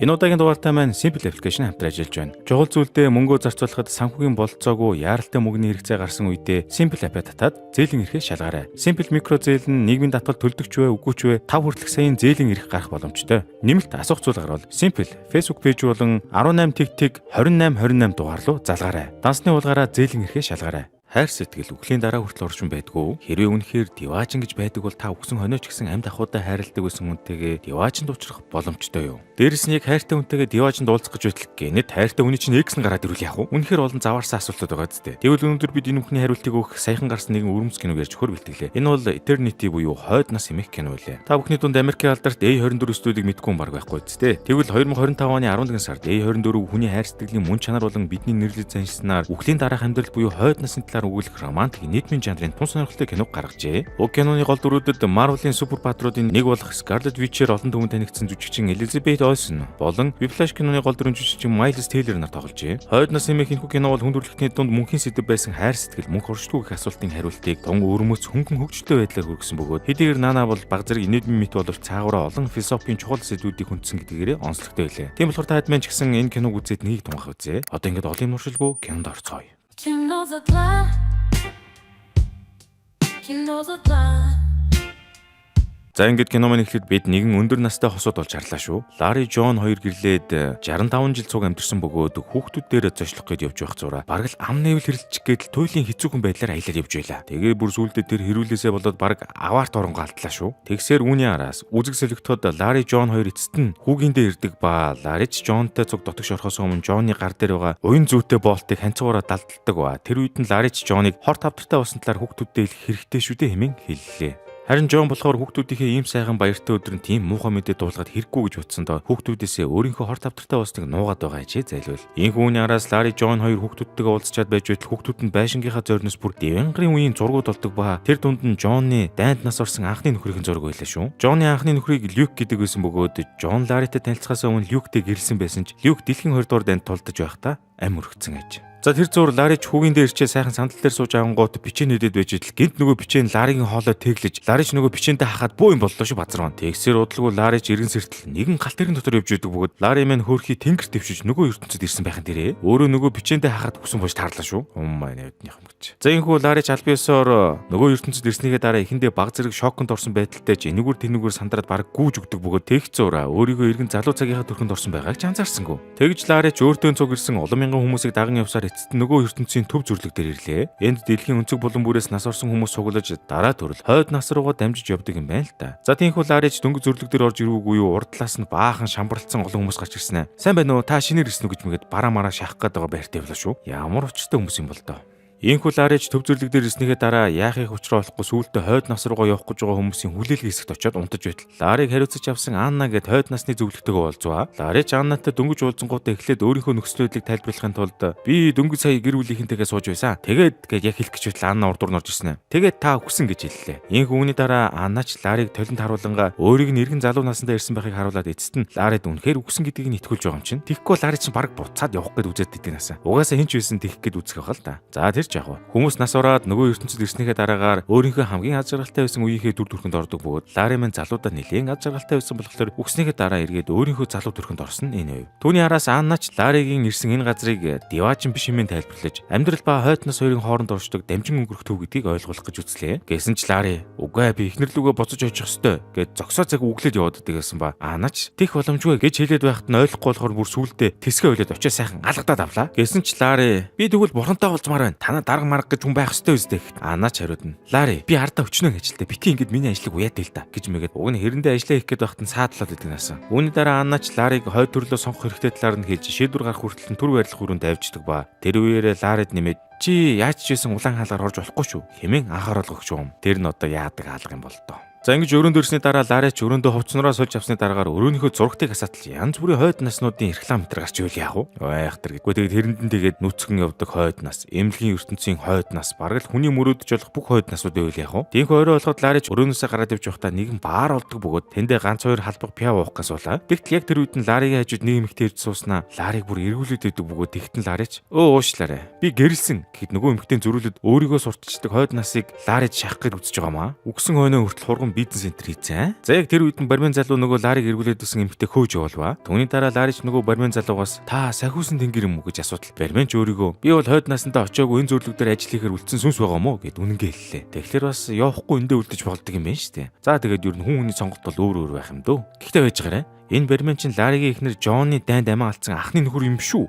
Энэ удаагийн дугаартай маань Simple application хамтран ажиллаж байна. Чухал зүйлдээ мөнгөө зарцуулахад санхүүгийн бололцоогүй яаралтай мөнгөний хэрэгцээ гарсан үедээ Simple app-а татаад зээлийн эрхээ шалгаарай. Simple микро зээл нь нийгмийн татвар төлдөгч вэ, үгүй ч вэ 5 хүртэлх саяын зээлийн эрх гарах боломжтой. Нэмэлт асуух зүйл гарвал Simple Facebook пэйж болон 18 28 дугаар руу залгаарай. Дансны уулгаараа зээлийн эрхээ шалгаарай. Хайр сэтгэл үхлийн дараа хүртэл оршин байдгүй. Хэрвээ үнэхээр диваажин гэж байдаг бол та өгсөн хонооч гэсэн амьд ахуйтай хайрладаг байсан хүнтэйгээ диваажинд уулзах боломжтой юу? Дээрэс нь яг хайртай хүнтэйгээ диваажинд уулзах гэж байтал гэнэт хайртай хүний чинь X нь гараад ирвэл яах вэ? Үнэхээр олон заваарсан асуултууд байгаа зү. Тэгвэл өнөөдөр бид энэ бүхний хариултыг өгөх саяхан гарсан нэгэн өрөмс киног ярьж хөр бэлтгэлээ. Энэ бол Eternity буюу хойд нас эмэх кино үлээ. Та бүхний дунд Америкийн алдарт A24 студийг мэдгүй баг байхгүй зү. Тэгвэл 2025 оны 11 сард A24 хүний хайр сэтгэлийн мөн чанар болон бидний нэрлэж заншсанаар үхлийн дараах амьдрал буюу хойд насны өгүүлэх романтик нийтмийн жанрын тун сонирхолтой киног гаргажээ. Уг киноны гол дүрүүдэд Marvel-ийн супер баатруудын нэг болох Scarlet Witch-ээр олон түмэнд танигдсан жүжигчин Elizabeth Olsen болон Whiplash киноны гол дүрийн жүжигчин Miles Teller нар тогложээ. Хойд нас эмээх энэхүү кино бол хүндрэлтний дунд мөнхийн сэдэв байсан хайр сэтгэл мөнх оршдгүй гэх асуултын хариултыг тун өрмөц хөнгөн хөгжөлтэй байдлаар хүргэсэн бөгөөд хэдийгээр Nana бол баг зэрэг нийтмийн мэт боловч цаагаараа олон философийн чухал сэдвүүдийг хүндсэн гэдгээрээ онцлогтой байлаа. Тийм болохоор та хэд ч гэсэн энэ киног үзээд нэг тунхаг үзье. Одоо ингээд олон юм уршилгүй кинонд орцгоё. За ингээд кино маань эхлэхэд бид нэгэн өндөр настай хосууд болж харлаа шүү. Ларри Джон хоёр гэрлээд 65 жил цуг амьдэрсэн бөгөөд хүүхдүүдээр зочлох гээд явж байх зураа. Бараг л ам нэвэл хэрэлчих гээд туйлын хэцүүхэн байдлаар аялаад явж байлаа. Тэгээ бүр сүулдэ тэр хэрүүлээсээ болоод бараг аваарт оронгоо алдлаа шүү. Тэгсээр үүний араас үзэг солигдоход Ларри Джон хоёр эцэст нь хүүгиндээ ирдэг ба Ларрич Джонтой цуг дотогш орохоос өмнө Джонны гар дээр байгаа уян зүйтэй болтыг ханцуугаараа далдалдаг ба тэр үед нь Ларрич Джоныг хорт тавтартай болсон талаар хүүхдүүдтэй хэлэх хэрэгтэй шүү дээ хэмээн хэллээ. Харин Джон болохоор хүүхдүүдийнхээ ийм сайхан баяртай өдөр нь тийм муухай мэдээ дуулахад хэрэггүй гэж бодсондоо хүүхдүүдээсээ өөрийнхөө хорт тавтартай болсныг нуугаад байгаа ажээ зайлвал. Ийм хүний араас Ларри Джон хоёр хүүхдүүдтэйгээ уулзчаад байж байтал хүүхдүүд нь байшингийнхаа зориноос бүр дэвангарын үеийн зургууд болдог ба тэр дунд нь Джонны дайнд нас орсон анхны нөхрийн зураг байлаа шүү. Джонны анхны нөхрийг Люк гэдэг байсан бөгөөд Джон Ларритай танилцахаас өмнө Люктэй гэрэлсэн байсан ч Люк дэлхийн 2 дугаар дайнд тулдаж байхдаа ам өргөцсөн аж. За тэр зур Ларрич хүүгийн дээр ирчээ сайхан сандал дээр сууж авангууд бичээ нэдэд байж идэл гинт нөгөө бичээ нь Ларригийн хоолой тэглэж Ларрич нөгөө бичээнтэй хахад буу юм боллоо шүү базарван. Тэгсээр удалгүй Ларрич иргэн сэртэл нэгэн галт тэрэн дотор явж идэг бөгөөд Ларри мань хөөрхий тэнгэр твшиж нөгөө ертөнцид ирсэн байхын дээрээ өөрөө нөгөө бичээнтэй хахад хүсэн бож таарлаа шүү. Маань явдных юм гэж. За энэхүү Ларрич аль биесээр нөгөө ертөнцид ирснийгээ дараа эхэндээ баг зэрэг шоконд орсон байдалтай ч энэгээр тэнүүгээр сандраад бараг гүүж өгдөг бөгөөд тэгч зураа өөрийгөө иргэн залуу цагийнхаа төрхөнд орсон байгааг ч анзаарсангүй. Тэгж Ларрич өөртөө цуг ирсэн олон мянган хүмүүсийг даган явсаар эцэст нөгөө ертөнцийн төв зүрлэг дээр ирлээ. Энд дэлхийн өнцөг булан бүрээс нас орсон хүмүүс суглаж дараа төрөл хойд нас руугаа дамжиж явдаг юм байна л да. За тиймхүү Ларрич дөнгөж зүрлэг дээр орж ирвүүгүй юу урд талаас нь баахан шамбарлцсан олон хүмүүс гарч ирсэн ээ. Сайн байна уу? Та шинээр ирсэн үү гэж мэгэд бараа мараа шахах гээд байгаа байртай явлаа шүү. Ямар учиртай хүмүүс юм бол доо. Ийхүү Ларрич төв зүрлэг дээр ирснийхээ дараа яахыг учраа болохгүй сүүлдээ хойд нас руугаа явах гэж байгаа хүмүүсийн хүлээлгийн хэсэгт очиод унтаж байтал Ларриг хариуцаж авсан Анна гэд хойд насны зөвлөгтэйгээ уулзваа. Ларрич Аннатай дөнгөж уулзсангуудаа эхлээд өөрийнхөө нөхцөл байдлыг тайлбарлахын тулд би дөнгөж сая гэр бүлийнхэнтэйгээ сууж байсан. Тэгээд яг хэлэх гэж байтал Анна урдуур норж ирсэн. Тэгээд та өгсөн гэж хэллээ. Ийхүү үүний дараа Аннач Ларриг толинд харуулнгаа өөрийг нь эргэн залуу насндаа ирсэн байхыг харуулад эцэст нь Ларрид үнэхээр өгсөн гэдгийг нь итгүүлж байгаа юм чинь. Тэгэхгүй Ларрич баг буцаад явах гээд үзээд идэг насаа. Угаасаа хинч байсан тэгэх гээд үзэх байх л да. За тэр ч яг хүмүүс нас ороод нөгөө ертөнцид ирснийхээ дараагаар өөрийнхөө хамгийн аз жаргалтай байсан үеийнхээ дүр төрхөнд ордог бөгөөд Ларри мань залуудаа нэлээд аз жаргалтай байсан болохоор өгснийхээ дараа эргээд өөрийнхөө залуу төрхөнд орсон энэ үе. Түүний араас Аннач Ларригийн ирсэн энэ газрыг диваажин биш хэмээн тайлбарлаж амьдрал ба хойд нас хоёрын хооронд оршдог дамжин өнгөрөх төв гэдгийг ойлгуулах гэж үзлээ. Гэсэн ч Ларри үгүй би эхнэр лүгөө боцож очих ёстой гэд зогсоо цаг үглээд яваад дээсэн ба Аннач тех боломжгүй гэж хэлээд байхад нь ойлгохгүй болохоор бүр сүултээ тэсгээ ойлоод очиж сайхан алгадаад авлаа. Гэсэн ч Ларри би тэгвэл бурхантай уулзмаар байна. Танаа дарга марга гэж байх ёстой үстэй. Анаач хариудна. Ларри би ардаа өчнөө ажилтаа. Бити ингэж миний ажлыг уяадаг л да гэж мэгээд уг нь хэрэндээ ажиллаа хийх гээд байхад нь саадлаад идэг насан. Үүний дараа Анаач Ларриг хойд төрлөө сонгох хэрэгтэй талаар нь хэлж шийдвэр гарах хүртэл түр барилах хүрээнд авчдаг ба тэр үеэрээ Ларрид нэмээд чи яаж ч байсан улаан хаалгаар орж болохгүй шүү хэмээн анхааруулга өгч юм. Тэр нь одоо яадаг хаалга юм бол тоо. За ингэж өрөөнд ирсний дараа Ларрич өрөөндөө ховцноороо сольж авсны дараагаар өрөөнийхөө зургтыг хасаатал янз бүрийн хойд наснуудын реклам метр гарч ивэл яах вэ? Айхтар гэдэггүй тэгээд тэрэнд нь тэгээд нүцгэн явдаг хойд нас, эмнэлгийн ертөнцийн хойд нас, бараг л хүний мөрөөдөж болох бүх хойд насууд ивэл яах вэ? Тиймээ орой болоход Ларрич өрөөнөөсөө гараад явж байхдаа нэгэн баар олдог бөгөөд тэндээ ганц хоёр халбаг пяв уух гэж суулаа. Тэгтэл яг тэр үед нь Ларригийн хажууд нэг эмэгтэй ирж сууснаа Ларриг бүр эргүүлээд идэг бөгөөд тэгтэн Ларрич уушлаарэ. Би гэрэлсэн гэхэд нөгөө эмэгтэй зөрүүлээд өөрийгөө сурталчдаг хойд насыг Ларрич шахах гэж үзэж байгаамаа. Үгсэн хойноо хүртэл хурган уран бизнес центр хийцэн. За яг тэр үед нь баримын залуу нөгөө Лариг эргүүлээд өсөн эмэгтэй хөөж явуулва. Түүний дараа Ларич нөгөө баримын залуугаас та сахиусан тэнгэр юм уу гэж асуудал. Баримын ч өөрийгөө би бол хойд насандаа очиагүй энэ зөвлөг дээр ажил хийхээр үлдсэн сүнс байгаа мó гэд үнэнгээ хэллээ. Тэгэхээр бас явахгүй эндээ үлдэж болдог юм байна шүү дээ. За тэгээд ер нь хүн хүний сонголт бол өөр байх юм дөө. Гэхдээ байж байгаарэ. Энэ баримын чин Ларигийн эхнэр Джонны дайнд амиа алдсан анхны нөхөр юм шүү.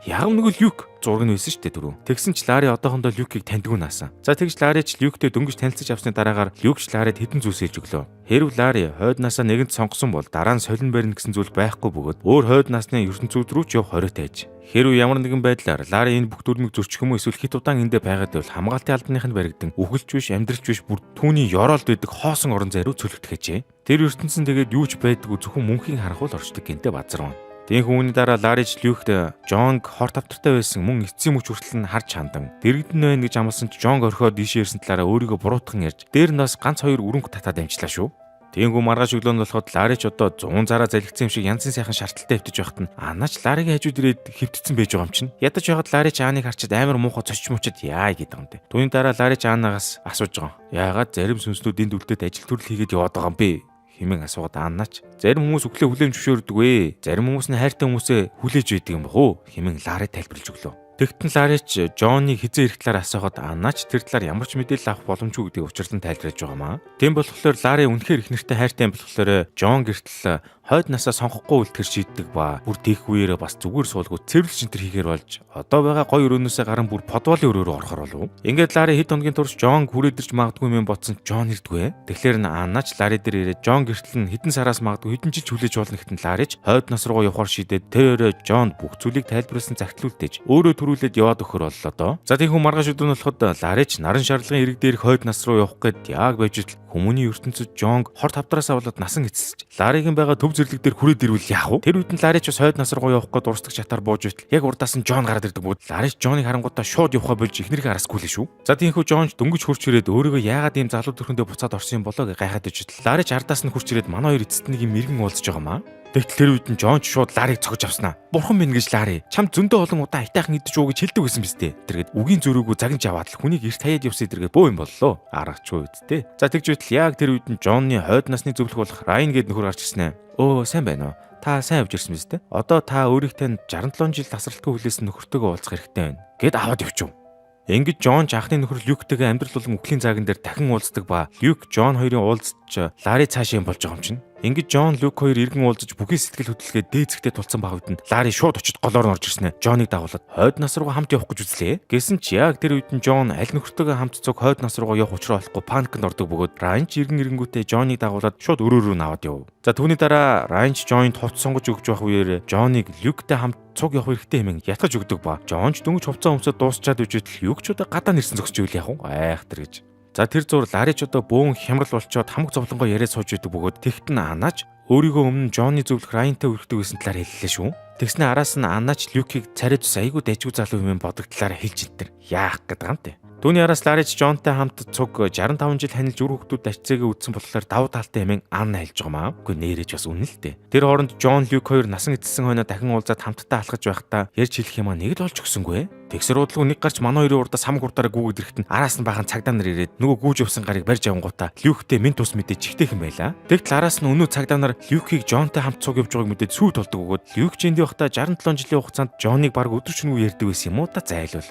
Яг нөгөө Люк зураг нь байсан шүү дээ түрүү. Тэгсэн ч Лари одоохондоо Люкийг таньдгүй наасан. За тэгж Лари ч Люктэй дөнгөж танилцаж авсны дараагаар Люк ч Ларид хэдэн зүйлс хэлж өглөө. Хэрв Лари хойд насаа нэгэнт сонгосон бол дараа нь солин барина гэсэн зүйл байхгүй бөгөөд өөр хойд насны ертөнцүүд рүү ч явах хориотой аж. Хэрв ямар нэгэн байдлаар Лари энэ бүх дүрмийг зөрчих юм уу эсвэл хит удаан эндэ байгаад байвал хамгаалтын албаных нь баригдан үхэлж биш амьдралч биш бүр түүний ёроолд байдаг хоосон орон зай руу цөлөгдөх гэжээ. Тэр ертөнцийн тэгээд юу ч байдгүй зөвхөн мөнхийн харанхуул орчдөг гэнтэй базарван. Тиймээс үүний дараа Ларич Люкт Жонг хор тавтартай байсан мөн эцсийн мөч хүртэл нь харж хандан дэрэгдэн байна гэж амласан ч Жонг орхиод ийшээ ирсэн талаараа өөрийгөө буруутган ярьж дээр нь бас ганц хоёр өрөнгө татаад амжлаа шүү. Тиймээс маргааш өглөө нь болоход Ларич одоо 100 зараа залгицсан юм шиг янзын сайхан шаардлагатай хөвтөж байхад нь Анаач Ларигийн хажууд ирээд хөвтцсэн байж байгаа юм чинь. Ядаж байхад Ларич Ааныг харчаад амар муухай цочч мучид яа гэдэг юм дээ. Түүний дараа Ларич Аанагаас асууж байгаа. Яагаад зарим сүнслүүд энд үлдээд ажил төрөл хийгээд яваад байгаа юм бэ? Хэмээн асуугаад Аанаач зарим хүмүүс өглөө хүлээн зөвшөөрдөг вэ? Зарим хүмүүс нь хайртай хүмүүсээ хүлээж байдаг юм бах уу? Хэмээн Лари тайлбарлаж өглөө. Тэгтэн Ларич Жоныг хизээ ирэх талаар асуухад Анаач тэр талаар ямар ч мэдээлэл авах боломжгүй гэдгийг учирлан тайлбарлаж байгаамаа. Тийм болохоор Лари үнэхээр их нэртэй хайртай юм болохоор Жон гэртэл хойд насаа сонгохгүй үлтгэр шийддэг ба бүр тийх үеэрээ бас зүгээр суулгууд цэвэрлж энэ төр хийхээр болж одоо байгаа гой өрөөнөөсөө гарan бүр подволын өрөөрөө орохор болов. Ингээд Лари хэд хоногийн турш Жон хүрээдэрч магадгүй юм бодсон Жон ирдгүй. Тэгэхээр Анаач Лари дээр ирээд Жон гэртэл нь хэдэн сараас магадгүй хэдэн жил хүлээж болно гэхтэн Ларич хойд нас руугаа явахаар шийдээд тэр өрөө Жонд бүх зүйлийг тайлбарласан загтлуулдэж өөрөө төрүүлээд яваад өгөхөр боллоо доо. За тийхүү маргааш өдөр нь болоход Ларич наран шарлагын ирэг дээрх хойд нас руу явах гээд яг байж итл хүмүүний ертөнцид Жонг хор тавтараасаа болоод насан эцэлж Ларигийн байгаа төв зэрлэг дээр хүрээд ирвэл яах вэ? Тэр үед нь Ларич бас хойд нас руу явах гээд дурсдаг чатаар бууж итл яг урдаас нь Жон гараад ирдэг бөгөөд Ларич Жоныг харангуудаа шууд явахаа болж ихнэрийг харасгүй л шүү. За тийхүү Жонч дөнгөж хурч ирээд өөрийгөө яагаад ийм залуу төрхөндөө буцаад орсон юм болоо гэж гайхаад иж итл Ларич ардаас нь хурч ирээд манай хоёр эцэст нэг юм мэрэгэн уулзж байгаамаа. Тэгтэл тэр үед нь Жонч шууд Лариг цогж авснаа. Бурхан минь гэж Лари чам зөндөө олон удаа айтайхан идэж уу гэж хэлдэг байсан биз дээ. Тэргээд үгийн зөрүүгөө загнаж аваад л хүнийг эрт хаяад явсан тэргээд бөө юм боллоо. Аргач үсттэй. За тэгж байтал яг тэр үед нь Жонны хойд насны зөвлөх болох Райн гээд нөхөр гарч ирсэн ээ. Өө сайн байна уу? Та сайн явж ирсэн биз дээ. Одоо та өөрийнхөө 67 жил тасралтгүй хүлээсэн нөхөртөөгөө уулзах хэрэгтэй байна. Гэд аваад явчих. Ингэж Жон анхны нөхөр Люктэйгээ амьдрал болон үхлийн цаган дээр дахин уулздаг ба Люк Жон хоёрын уулзч Лари цаашаа юм болж байгаа юм чинь. Ингэж Жон Люк хоёр иргэн уулзаж бүхий сэтгэл хөдлөлгээ дээцэгтэй тулцсан багт нь Лари шууд очиж голоор нь орж ирснэ. Жоныг дагуулад хойд нас руугаа хамт явах гэж үзлээ. Гэсэн ч яг тэр үед нь Жон аль нөхөртөөгөө хамт цуг хойд нас руугаа явах учраа олохгүй паникнд ордог бөгөөд Райнч иргэн ирэнгүүтээ Жоныг дагуулад шууд өрөө рүү наваад яв. За түүний дараа Райнч Жоныг хувц сонгож өгч байх үеэр Жоныг Люктэй хамт цуг явах хэрэгтэй хэмээн ятгаж өгдөг ба Жонч дөнгөж хувцас өмсөд дуусчаад үжитэл Люкчуудаа гадаа нэрсэн зогсож ивэл яах вэ? Айхтар гэж. За тэр зур Ларич одоо бөөн хямрал болчоод хамаг зовлонгоо яриад сууж идэг бөгөөд тэгтэн Анаач өөрийгөө өмнө Жонны зөвлөх Райнтай үргэлдэг байсан талаар хэллээ шүү. Тэгснэ араас нь Анаач Люкийг царайд ус айгүй дайчгүй залуу юм бодогдлаараа хэлж интэр яах гэдэг юм те. Түүний араас Ларич Жонтай хамт цуг 65 жил ханилж үр хөвгтүүд ачцээгээ үтсэн болохоор давуу талтай хэмээн Анна хэлж байгаамаа. Үгүй нэрэж бас үнэн л дээ. Тэр хооронд Жон Люк хоёр насан эцэсэн хойноо дахин уулзаад хамтдаа алхаж байхдаа ярьж хэлэх юм аа нэг л олж өгсөнгүй. Тэгсэр удлуу нэг гарч манай хоёрын урдаас хамаг хурдаараа гүгэд ирэхэд нь араас нь бахан цагдаа нар ирээд нөгөө гүйж явсан гарыг барьж авангуудаа Люктэй минь тус мэдээ чихтэйхэн байла. Тэгтэл араас нь өнөө цагдаа нар Люкийг Жонтой хамт цуг явж байгааг мэдээд сүйд толдог өгөөд Люк ч энд явахдаа 67 жилийн хугацаанд Жоныг баг өдөрчнгүй ярьдаг байсан юм уу та зайлвал.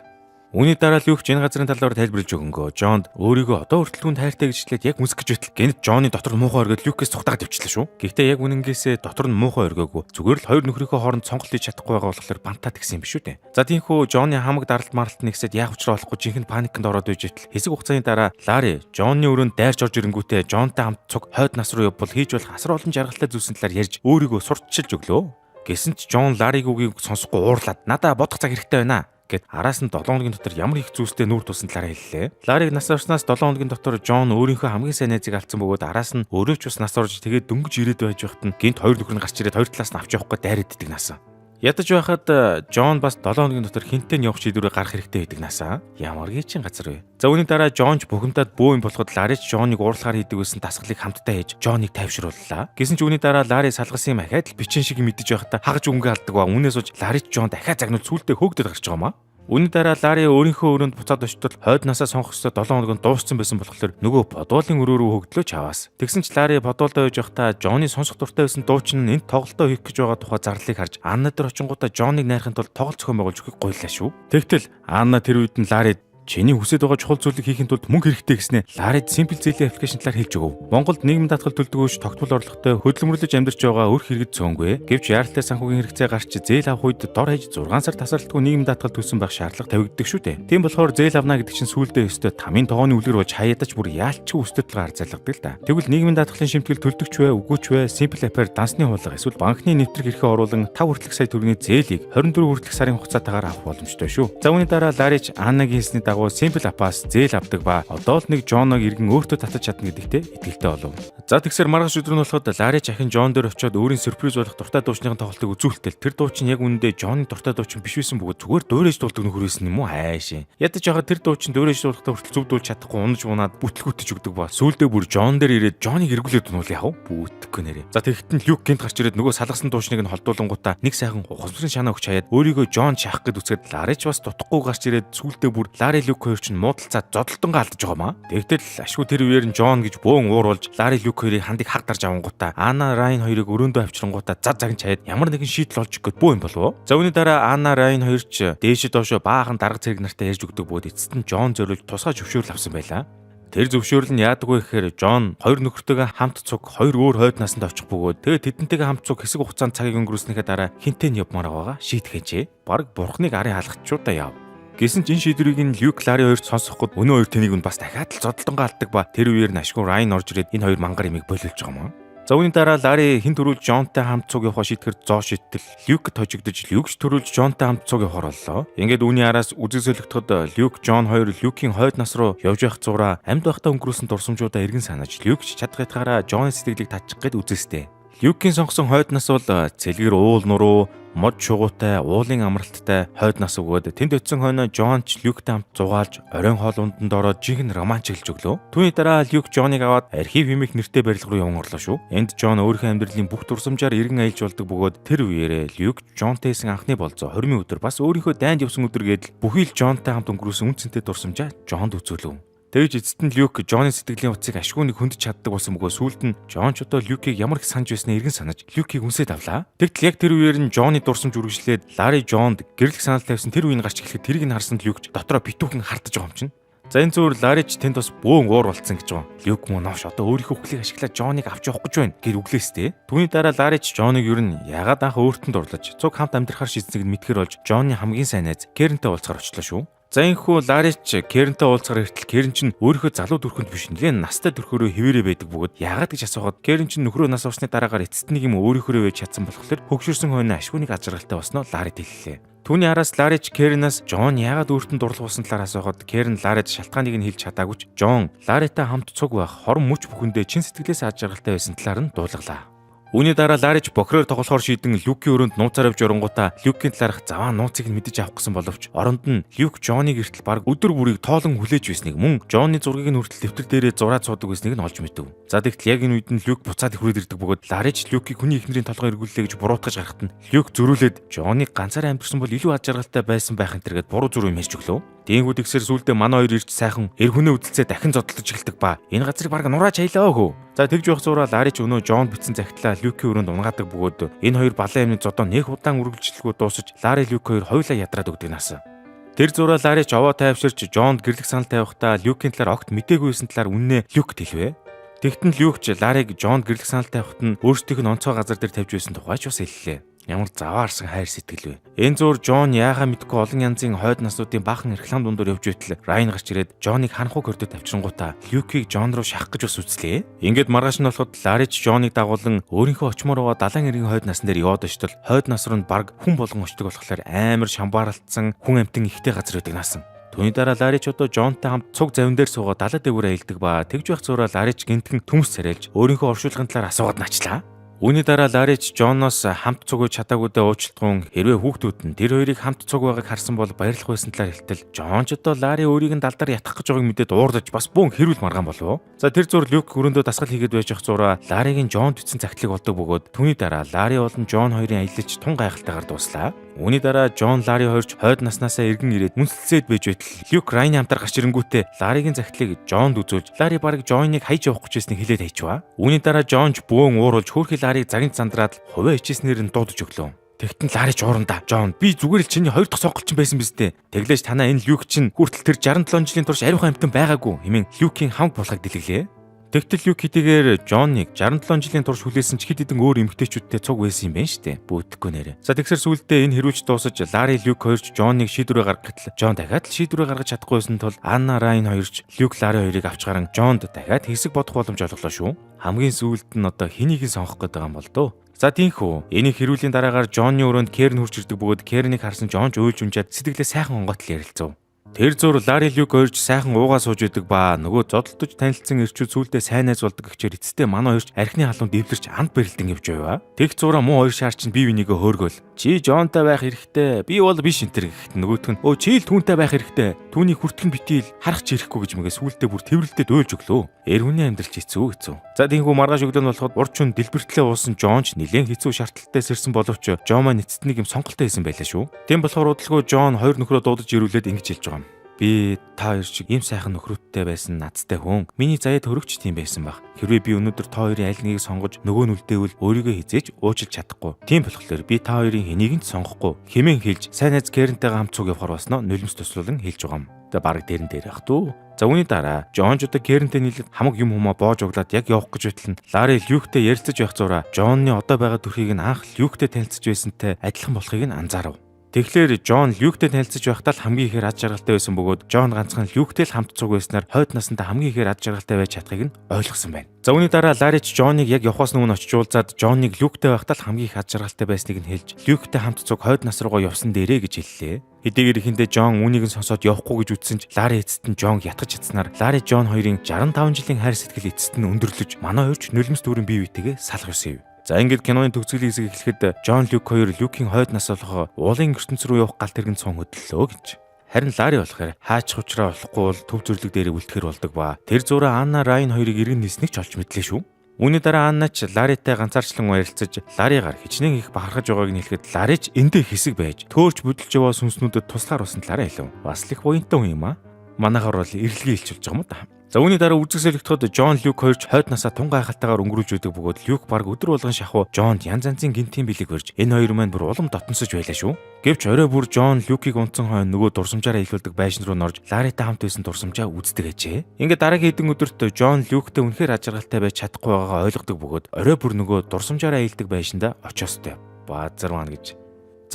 Үүний дараа Люк энэ газрын талаар тайлбарлаж өгөнгөө. Жонд өөрийгөө одоо хүртэл түнд хайртай гэж хэлээд яг мүсгэж байтал гэнэт Жонны дотор муухай өргөд Люкээс цухтаад ивчлээ шүү. Гэхдээ яг үнэнгээсээ дотор нь муухай өргөөгүй. Зүгээр л хоёр нөхрийнхөө хооронд сонголт хийж чадахгүй байгаа болохоор бантаад гисэн юм биш үү дээ. За тиймхүү Жонны хамаг даралт маралт нэгсээд яг учраа болохгүй жинхэнэ паникнд ороод байж байтал хэсэг хугацааны дараа Лари Жонны өрөөнд дайрч орж ирэнгүүтээ Жонтой хамт цуг хойд нас руу явбал хийж болох асар олон жаргалтай зүйлсийн талаар ярьж өөрийгөө сурталчилж өглөө. Гэсэн ч Жон Лариг үгийг сонсохгүй уурлаад надаа бодох цаг хэрэгтэй байна гэд араас нь 7 хоногийн дотор ямар их зүйлстэй нүүр тусан талаараа хэллээ. Лариг нас орсноос 7 хоногийн дотор Жон өөрийнхөө хамгийн сайн найзыг алдсан бөгөөд араас нь өөрөө ч бас нас орж тэгээд дөнгөж ирээд байж байхад нь гинт хоёр нөхөр нь гарч ирээд хоёр талаас нь авч явахгүй дайрагддаг насаа. Ядаж байхад Жон бас 7 хоногийн дотор хинтээ явах шийдвэрээ гаргах хэрэгтэй байдаг насаа. Ямар гिचийн газар вэ? За үүний дараа Жонч бухимдаад бөө юм болоход Ларич Жоныг уурлахаар хийдэг байсан дасгалыг хамтдаа хийж Жоныг тайвшрууллаа. Гэсэн ч үүний дараа Лари салгасан юм ахаад л бичин шиг мэдэж байхдаа хагаж өнгө алддаг ба үнээс ууж Ларич Жон дахиад загнуул сүултээ хөөгдөд гарч байгаамаа. Үүний дараа Ларри өөрийнхөө өрөөнд буцаад очтол хойд насаа сонгох ёстой 7 хоног нь дууссан байсан болохоор нөгөө подуулын өрөө рүү хөглөө чаваас. Тэгсэн ч Ларри подуулаа байж явахдаа Жонны сонсох дуртай байсан дуучин нь энд тоглолтоо хийх гэж байгаа тухай зарлалыг харж Анна дээр очингуудаа Жоныг найрахын тулд тоглолт зохион байгуулж өгөхийг гуйллаа шүү. Тэгтэл Анна тэр үед нь Ларрид чиний хүсэж байгаа чухал зүйлийг хийхин тулд мөнгө хэрэгтэй гэснээр Ларрид Simple Zelle аппликейшн талаар хэлж өгөв. Монголд нийгмийн даатгал төлдөгөөж тогтмол орлоготой хөдөлмөрлөж амьдарч байгаа өр хэрэгэд цөөнгүй. Гэвч яаралтай санхүүгийн хэрэгцээ гарч зээл авах үед дор хаяж 6 сар тасралтгүй нийгмийн даатгал төлсөн байх шаардлага тавигддаг шүү дээ. Тийм болохоор зээл авна гэдэг чинь сүүлдээ өстө тамийн тогооны үлгэр болж хаяадаж бүр яалтчгүй өстөдлөөр зарлагдаг л да. Тэгвэл нийгмийн даатгалын шимтгэл төлдөгч вэ, үгүйч вэ, Simple App-аар дансны хуулга эсвэл банкны нэвтрэг эрхээ оруулан 5 хүртэлх сая төгрөгийн зээлийг 24 хүртэлх сарын хугацаатаагаар авах боломжтой шүү. За үүний дараа Ларрич Аннагийн хэлсний дагуу Simple App-аас зээл авдаг ба одоо л нэг Жоног иргэн өөртөө татаж чадна гэдэгтээ итгэлтэй болов. За тэгсэр маргааш өдөр нь болоход Ларрич ахин Жон дээр очиод өөрийн сюрприз болох дуртай дуучныхын тоглолтыг үзүүлтэл тэр дуучин яг үнэндээ Жонны дуртай дуучин биш байсан бөгөөд зүгээр дуурайж дуулдаг нөхөр байсан юм уу хайшин. Ядаж яхад тэр дуучин дуурайж дуулахдаа хүртэл зүвдүүлж чадахгүй унаж унаад бүтлгүүтэж өгдөг ба сүүлдээ бүр Жон дээр ирээд Жоныг эргүүлээд дунуул яав бүтггүй нэрээ. За тэгэхдээ Люк гинт гарч ирээд нөгөө салгасан дуучныг нь холдуулангуудаа нэг сайхан ухамсарын шанаа өгч хаяад өөрийгөө Жон шахах гэд үсгээд Ларрич бас дутхгүй гарч ирээд сүүлдээ бүр Ларри Люк хоёр чинь муудалцаад зодолтонго алдаж байгаа маа. Тэгтэл ашгүй тэр үеэр нь Жон гэж бөөн ууруулж Ларри Люк хоёрыг хандыг хаг дарж авангуудаа Анна Райн хоёрыг өрөөндөө авчрангуудаа заг загнж хаяад ямар нэгэн шийдэл олж өгөх гээд бөө юм болов. За үүний дараа Анна Райн хоёр ч дээшээ доошоо баахан дарга цэрэг нартай ярьж өгдөг бөгөөд эцэст нь Жон зориулж тусгай зөвшөөрөл авсан байлаа. Тэр зөвшөөрөл нь яадаг вэ гэхээр Жон хоёр нөхөртөөгөө хамт цуг хоёр өөр хойд насанд очих бөгөөд тэгээд тэдэнтэйгээ хамт цуг хэсэг хугацаанд цагийг өнгөрүүлснийхээ дараа хинтээ нь явмаар байгаа шийтгэжээ. Бараг бурхныг арын хаалгаччуудаа яв. Гэсэн ч энэ шийдвэрийг нь Люк Ларри хоёрт сонсохгүй өнөө хоёр тэнийг нь бас дахиад л зодолтонго алддаг ба тэр үеэр нь ашгүй Райн орж ирээд энэ хоёр мангар имийг болиулж байгаа юм. За үүний дараа Ларри хин төрүүлж Жонтой хамт цуг явахаа шийтгэр зоо шийтгэл Люкт хожигдож Люкч төрүүлж Жонтой хамт цуг явахаар боллоо. Ингээд үүний араас үзэг солигдоход Люк Жон хоёр Люкийн хойд нас руу явж явах зураа амьд байхдаа өнгөрүүлсэн дурсамжуудаа эргэн санаж Люкч чадхайтгаараа Жонны сэтгэлийг татчих гээд үзэстэй. Люкийн сонгосон хойд нас бол цэлгэр уул нуруу мод шугуутай, уулын амралттай хойд нас өгөөд тэнд очисон хойно Жон ч Люктэй хамт зугаалж оройн хоол унданд ороод жинхэнэ романтиклж өглөө. Түүний дараа Люк Жоныг аваад архив хэмээх нэртэй барилга руу явсан орлоо шүү. Энд Жон өөрийнхөө амьдралын бүх дурсамжаар эргэн аялж болдог бөгөөд тэр үеэрээ Люк Жонтэй хийсэн анхны болзоо 20-ийн өдөр бас өөрийнхөө дайнд явсан өдөр гээд бүхий л Жонтой хамт өнгөрүүлсэн үнцэнтэй дурсамжаа Жонд үзүүлв. Тэгж эцэст нь Люк Жонны сэтгэлийн утсыг ашгүй нэг хөндөж чаддаг болсон бөгөөд сүүлд нь Жон ч одоо Люкийг ямар их санаж байснаа эргэн санаж Люкийг үнсээд авлаа. Тэгтэл яг тэр үеэр нь Жонны дурсамж үргэлжлээд Ларри Жонд гэрлэх санал тавьсан тэр үеийг гарч эхлэхэд тэрийг нь харсан Люк дотроо битүүхэн хартаж байгаа юм чинь. За энэ зүгээр Ларрич тэнд бас бөөн уур болцсон гэж байгаа. Люк мөн новш одоо өөрийнхөө хүлийг ашиглаад Жоныг авч явах гэж байна гэр үглээстэй. Түүний дараа Ларрич Жоныг ер нь ягаад анх өөртөнд дурлаж цуг хамт амьдрахаар шийдсэнийг мэдгэр болж Жонны хамгийн сайн найз Кернтэй уулзахаар очлоо шүү. За энэхүү Ларрич Кернтэй уулзахаар иртэл Керн чинь өөрийнхөө залуу төрхөнд биш нэлээд настай төрхөөрөө хэвээрээ байдаг бөгөөд яагаад гэж асуухад Керн чинь нөхрөө нас урсны дараагаар эцэст нэг юм өөрийнхөө байж чадсан болохоор хөгшөрсөн хойно ашгүй нэг ажралтай болсноо Ларрид хэллээ. Түүний араас Ларрич Кернаас Жон яагаад өөртөө дурлах болсон талаар асуухад Керн Ларрид шалтгааныг нь хэлж чадаагүй ч Жон Ларритай хамт цуг байх хорон мөч бүхэндээ чин сэтгэлээс ажралтай байсан талаар нь дуулгалаа. Үүний дараа Ларрич бохроор тоглохоор шийдэн Люкийн өрөөнд нууцаар авч оронгуудаа Люкийн талаарх заваа нууцыг нь мэдэж авах гэсэн боловч оронд нь Люк Жоныг эртэл баг өдөр бүрийг тоолон хүлээж байсныг мөн Жонны зургийг нь хүртэл дэвтэр дээрээ зураад суудаг байсныг нь олж мэдэв. За тэгтэл яг энэ үед нь Люк буцаад ирээд ирдэг бөгөөд Ларрич Люкийг хүний эхнэрийн толгой эргүүллээ гэж буруутгаж гарахад нь Люк зөрүүлээд Жоныг ганцаараа амьдсан бол илүү аж аргалтай байсан байх энэ төргээд буруу зүрх юм ярьж өглөө. Дэнгүүд ихсэр сүулдэ манай хоёр ирж сайхан эр хүнээ үдэлцээ дахин зодтолж эхэлдэг ба энэ газрыг баг нураач хайлаа хөө. За тэгж явах зураа Ларрич өнөө Жон битсэн загтлаа Люкийн өрөөнд унгаадаг бөгөөд энэ хоёр балан амны зодоо нэг удаан үргэлжлэлгүй дуусаж Ларри Люк хоёр хоёулаа ядраад өгдөг наасан. Тэр зураа Ларрич овоо тайвширч Жонд гэрлэх санал тавихдаа Люкийн талаар огт мдээгүй байсан талаар үннээ Люкт хэлвэ. Тэгтэн Люкч Ларриг Жонд гэрлэх санал тавихад нь өөрсдийнх нь онцгой газар дээр тавьж байсан тухай ч бас хэллээ. Ямар заваарсан хайр сэтгэл вэ. Энэ зур Жон яахаа мэдгүй олон янзын хойд насуудын баахан реклам дундуур явж байтал Райн гарч ирээд Жоныг ханхуу кордод тавьчихсангуудаа Люкийг Жон руу шахах гэж бас үзлээ. Ингээд маргааш нь болоход Ларрич Жоныг дагуулan өөрийнхөө очмоор байгаа далайн эргийн хойд насн дээр яваад очтол хойд нас руу баг хүн болгон очдог болохоор амар шамбаарлцсан хүн амтэн ихтэй газар байдаг наасан. Түүний дараа Ларрич одоо Жонтой хамт цуг завин дээр суугаад далай дээгүүр аялдаг ба тэгж байх зураа Ларрич гинтгэн төмс царайлж өөрийнхөө оршуулгын талаар асуугаад начлаа. Үүний дараа Ларрич Жоноос хамт цуг үйж чадаагүйдээ уучлалтгүйн хэрвээ хүүхдүүд нь тэр хоёрыг хамт цуг байгааг харсан бол баярлах байсан талаар хэлтэл Жон ч одоо Ларри өөрийг нь далдаар ятгах гэж байгааг мэдээд уурдаж бас бөөн хэрүүл маргаан болов. За тэр зур Люк өрөөндөө дасгал хийгээд байж ах зураа Ларригийн Жонд бичсэн цагтлыг болдог бөгөөд түүний дараа Ларри болон Жон хоёрын аялалч тун гайхалтайгаар дуслаа. Үүний дараа Джон Ларри хоёрч хойд наснаасаа иргэн ирээд үнсэлцээд байж байтал Люк Райны хамтар гарч ирэнгүүтээ Ларригийн захидлыг Джонд үзүүлж Ларри бараг Джоныг хайж явах гэж байсныг хэлээд хайчваа. Үүний дараа Джон ч бөөн ууруулж хөөрхий Ларриг загинт зандраад хувиа хичээснээр нь дуудаж өглөө. Тэгтэн Ларри ч уурандаа Джон би зүгээр л чиний 2 дахь сонголч байсан биз дээ. Тэглэж танаа энэ Люк чинь хүртэл тэр 67 жилийн турш ариухан амьтан байгаагүй хэмээн Люкийн хамаг болохыг дэлгэлээ. Тэгтэл Люк хэдийгээр Джоныг 67 жилийн турш хүлээсэн ч хэд хэдэн өөр эмэгтэйчүүдтэй цуг байсан юм байна штэ. Бүүдэхгүй нэрэ. За тэгсэр сүүлдээ энэ хэрүүлж дуусаж Ларри Люк хоёрч Джоныг шийдвэрээ гаргахад Джон дахиад л шийдвэрээ гаргаж чадахгүйсэн тул Анна Райн хоёрч Люк Ларри хоёрыг авч гарan Джонд дахиад хэсэг бодох боломж олголоо шүү. Хамгийн сүүлд нь одоо хэнийг сонгох гэдэг юм бол дөө. За тийхүү. Энийг хэрүүлийн дараагаар Джонны өрөөнд Керн хурж ирдэг бөгөөд Кернийг харсан Джон ч уйлж унжаад сэтгэлээ сайхан онгойтл ярилцав. Тэр зур Ларри Люк хоёрч сайхан уугаа сууж идэг ба нөгөө зодтолдож танилцсан ирчүүд сүулдэ сайн найз болдог гэхчээр эцэстээ манай хоёрч архины халуун дэвлэрч анд бэрэлдэн явж байваа. Тэг зураа муу хоёр шаар чинь бие бинийгээ хөөргөөл. Чи Джонтай байх хэрэгтэй. Би бол биш энэ төр гэхэд нөгөөтг нь өө чи л түүнтэй байх хэрэгтэй. Түүний хүртгэн битийл харах ч ирэхгүй гэж мэгээ сүулдэ бүр тэрвэрлдээд уйлж өглөө. Эр хүний амьдрал ч хэцүү хэцүү. За тийхүү маргааш өглөө нь болоход урд хүн дэлбэртлээ уусан Джон ч нэлээд хэцүү шаардлагатай сэрсэн боловч Джон маань эцэст нэг юм сонголттой хийсэн байлаа шүү. Тэм болохоор удалгүй Джон хоёр нөхрөө дуудаж ирүүлээд ингэж хэлж байгаа юм. Би та хоёр шиг ийм сайхан нөхрөдтэй байсан надтай хүн. Миний заяад хөрөгч тийм байсан баг. Хэрвээ би өнөөдөр та хоёрын аль нэгийг сонгож нөгөө нь үлдээвэл өөрийгөө хизээж уучлж чадахгүй. Тийм болохоор би та хоёрын хэнийг нь сонгохгүй. Хэмээн хэлж сайн найз Кернтэйгээ хамт цуг явахаар баснаа нулимс төслүүлэн хэлж байгаа юм. Тэгээ бараг дээрэн дээр ах дүү. За үүний дараа Джон ч одоо Кернтэй нийлээд хамаг юм humаа боож углаад яг явах гэж байтал нь Ларри Люктэй ярилцаж байх зураа Джонны одоо байгаа төрхийг нь анх Люктэй танилцж байсантай адилхан болохыг нь анзаарав. Тэгэхээр Джон Люктэй танилцж байхдаа л хамгийн ихээр ад жаргалтай байсан бөгөөд Джон ганцхан Люктэй л хамт цуг байснаар хойд насандаа хамгийн ихээр ад жаргалтай байж чадахыг нь ойлгосон байна. За үүний дараа Ларри ч Джоныг яг явахаас өмнө очиж уулзаад Джоныг Люктэй байхдаа л хамгийн их ад жаргалтай байсныг нь хэлж Люктэй хамт цуг хойд нас руугаа явсан дээрээ гэж хэллээ. Хэдийгээр ихэндээ Джон үүнийг нь сонсоод явахгүй гэж үтсэн ч Ларри эцэст нь Джонг ятгах чадсанаар Ларри Джон хоёрын 65 жилийн хайр сэтгэл эцэст нь өндөрлөж манай хоёрч нулимс дүүрэн бие биетэйгээ салах юусэн юм. За ингээд киноны төгсгөлийн хэсэг эхлэхэд Джон Люк хоёр Люкийн хойд нас болох уулын ертөнц рүү явах гал тэрэгэн цон хөдлөлөө гэж. Харин Ларри болохоор хаач хуучраа болохгүй бол төв зөвлөг дээр үлдэхэр болдог ба тэр зураа Анна Райн хоёрыг иргэн ниснэг ч олж мэдлээ шүү. Үүний дараа Анна ч Ларритай ганцаарчлан ярилцаж Ларригаар хичнээн их бахархаж байгааг нь хэлэхэд Ларри ч эндээ хэсэг байж төөрч бүдэлж яваа сүнснүүдэд туслахаар усан Ларри хэлв. Бас л их буянтай хүн юм аа. Манайхаар бол эрэлгээ хэлчихүүлж байгаа юм да. За үүний дараа үзэгсэлэгдэхэд Джон Люк хоёрч хойд насаа тун гайхалтайгаар өнгөрүүлж өгдөг бөгөөд Люк баг өдөр болгон шахуу Джонд янз янзын гинтийн бэлэг барьж энэ хоёр маань бүр улам дотносож байлаа шүү. Гэвч орой бүр Джон Люкийг унтсан хойно нөгөө дурсамжаараа илүүлдэг байшин руу норж Ларритай хамт байсан дурсамжаа үздэг ажээ. Ингээд дараагийн хэдэн өдөрт Джон Люктэй үнэхээр ажиргалтай байж чадахгүй байгаагаа ойлгодог бөгөөд орой бүр нөгөө дурсамжаараа илдэг байшинда очиостой. Баазар маань гэж.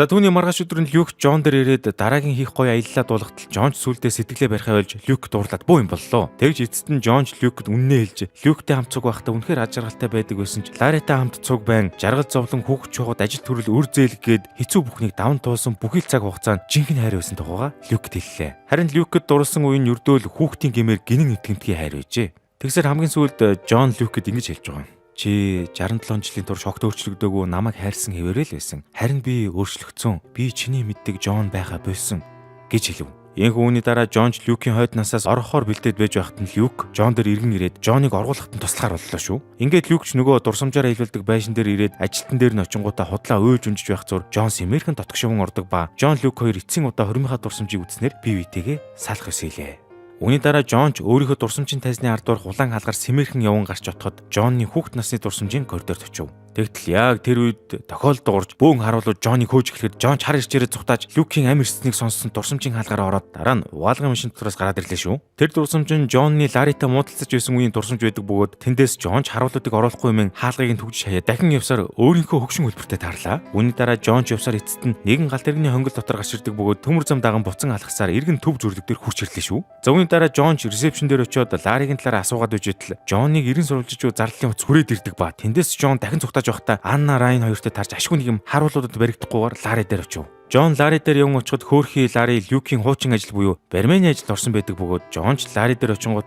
За түүний маргааш өдөр нь Люк Джон дээр ирээд дараагийн хийх гоё аяллаа дуулахтал Джон ч сүулдээ сэтгэлээ барихаа болж Люк дуурлаад буу юм боллоо. Тэгж эцэст нь Джон ч Люкд үннээ хэлж Люктэй хамт цуг байхдаа үнэхээр аж аргалтай байдаг байсан ч Ларритай хамт цуг байн жаргал зовлон хүүхэд чухад ажил төрөл үр зээлгээд хэцүү бүхнийг даван туулсан бүхэл цаг хугацаанд жинхэнэ хайр байсан тухайга Люкд хэллээ. Харин Люкд дурлсан үеийн өрдөөл хүүхдийн гэмээр гинэн итгэмтгий хайр байжээ. Тэгсэр хамгийн сүүлд Джон Люкд ингэж хэлж байгаа юм. Чи 67 жилийн турш огт өөрчлөгдөөгүй намайг хайрсан хэвээрээ л байсан. Харин би өөрчлөгдсөн. Би чиний мэддэг Джон байха болсон гэж хэлв. Энэхүү үүний дараа Джон ч Люкийн хойд насаас орохоор бэлдээд байж байхад нь Люк Джон дээр иргэн ирээд Джоныг оргуулахад нь туслахаар боллоо шүү. Ингээд Люк ч нөгөө дурсамжаараа илүүлдэг байшин дээр ирээд ажилтан дээр нь очингуудаа худлаа уйлж унжиж байх зур Джон сэмэрхэн дотгошвон ордог ба Джон Люк хоёр эцсийн удаа хормынхаа дурсамжийг үзнээр бие биетэйгээ салах ёсэлээ. Үүний дараа Джон ч өөрийнхөө дурсамжийн тайзны ардуур хулаан хаалгаар сэмэрхэн яван гарч отоход Джонны хүүхд насны дурсамжийн коридорт очив. Тэгтэл яг тэр үед тохиолд дуурж бөөн харуулууд Джоныг хөөж эхлэхэд Джон ч хар ирж ирээд цухтааж Люкийн амь ирснийг сонссон дурсамжийн хаалгаараа ороод дараа нь уалгын машин дотроос гараад ирлээ шүү. Тэр дурсамж нь Джонны Ларритай муудалцаж байсан үеийн дурсамж байдаг бөгөөд тэндээс Джон ч харуулуудыг оруулахгүй юм хаалгыг нь түгж хаяа дахин явсаар өөрийнхөө хөгшин хөлбөртөд таарлаа. Үүний дараа Джон ч явсаар эцэст нь нэгэн гал тэрэгний хонгол дотор гарч ирдэг бөгөөд төмөр зам даган буцан алхасаар эргэн төв зүрлэг дээр хурч ирлээ шүү. За үүний дараа Джон ч ресепшн дээр очиод Ларригийн талаар асуугаад үжидэл Джоныг эрен сурвалжиж зарлалын утас хүрээд ирдэг ба тэндээс Джон дахин цухтааж байхдаа Анна Райн хоёртой тарж ашгүй нэг юм харуулуудад баригдахгүйгээр Ларри дээр очив. Джон Ларри дээр явсан очиход хөөрхий Ларри Люкийн хуучин ажил буюу барменийн ажилд орсон байдаг бөгөөд Джон ч Ларри дээр очингуудаа